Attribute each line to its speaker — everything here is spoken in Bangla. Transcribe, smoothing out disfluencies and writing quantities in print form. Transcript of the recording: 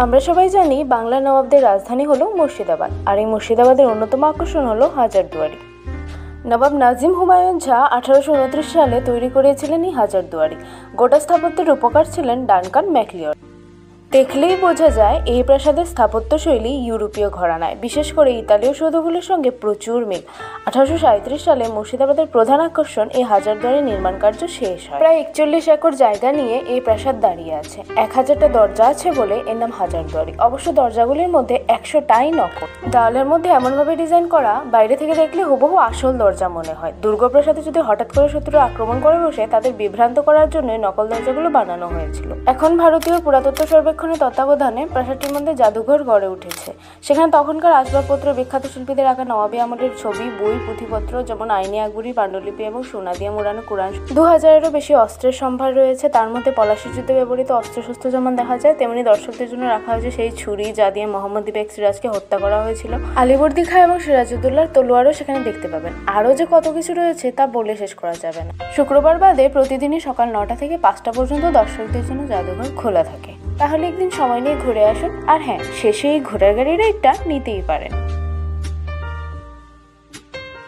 Speaker 1: আমরা সবাই জানি বাংলা নবাবদের রাজধানী হলো মুর্শিদাবাদ, আর এই মুর্শিদাবাদের অন্যতম আকর্ষণ হলো হাজারদুয়ারি। নবাব নাজিম হুমায়ুন ঝা 1829 সালে তৈরি করেছিলেন এই হাজারদুয়ারি। গোটা স্থাপত্যের রূপকার ছিলেন ডানকান ম্যাকলিওর। দেখলেই বোঝা যায় এই প্রাসাদের স্থাপত্যশৈলী ইউরোপীয় ঘরানায়, বিশেষ করে ইতালীয় সৌধগুলির সঙ্গে প্রচুর মিল। 1837 সালে মুর্শিদাবাদের প্রধান আকর্ষণ এই হাজারদুয়ারি নির্মাণ কার্য শেষ হয়। প্রায় 41 একর জায়গা নিয়ে এই প্রাসাদ দাঁড়িয়ে আছে। 1000টা দরজা আছে বলে এর নাম হাজারদুয়ারি। অবশ্য দরজাগুলির মধ্যে 100টাই নকল। দেওয়ালের মধ্যে এমনভাবে ডিজাইন করা, বাইরে থেকে দেখলে হুবহু আসল দরজা মনে হয়। দুর্গপ্রাসাদে যদি হঠাৎ করে শত্রু আক্রমণ করে বসে, তাদের বিভ্রান্ত করার জন্য নকল দরজাগুলো বানানো হয়েছিল। এখন ভারতীয় পুরাতত্ত্ব সর্বেক্ষণের তত্ত্বাবধানে প্রাসাদটির মধ্যে জাদুঘর গড়ে উঠেছে। সেখানে তখনকার আসবাবপত্র, বিখ্যাত শিল্পীদের আঁকা নবাবী আমলের ছবি, বই, পুঁথিপত্র যেমন আইনে আকবরী, পাণ্ডুলিপি এবং সোনা দিয়ে মোড়ানো কুরআন, 2000-এরও বেশি অস্ত্রের সম্ভার রয়েছে। তার মধ্যে পলাশী যুদ্ধে ব্যবহৃত অস্ত্রশস্ত্র যেমন দেখা যায়, তেমনি দর্শকদের জন্য রাখা হয়েছে সেই ছুরি যা দিয়ে মোহাম্মদ বেগ সিরাজকে হত্যা করা হয়েছিল। আলিবর্দী খাঁ এবং সিরাজউদ্দৌলার তলোয়ারও সেখানে দেখতে পাবেন। আরও যে কত কিছু রয়েছে তা বলে শেষ করা যাবে না। শুক্রবার বাদে প্রতিদিনই সকাল 9টা থেকে 5টা পর্যন্ত দর্শকদের জন্য জাদুঘর খোলা থাকে। তাহলে একদিন সময় নিয়ে ঘুরে আসুন। আর হ্যাঁ, শেষে এই ঘোড়ার গাড়ি রাইডটা নিতেই পারেন।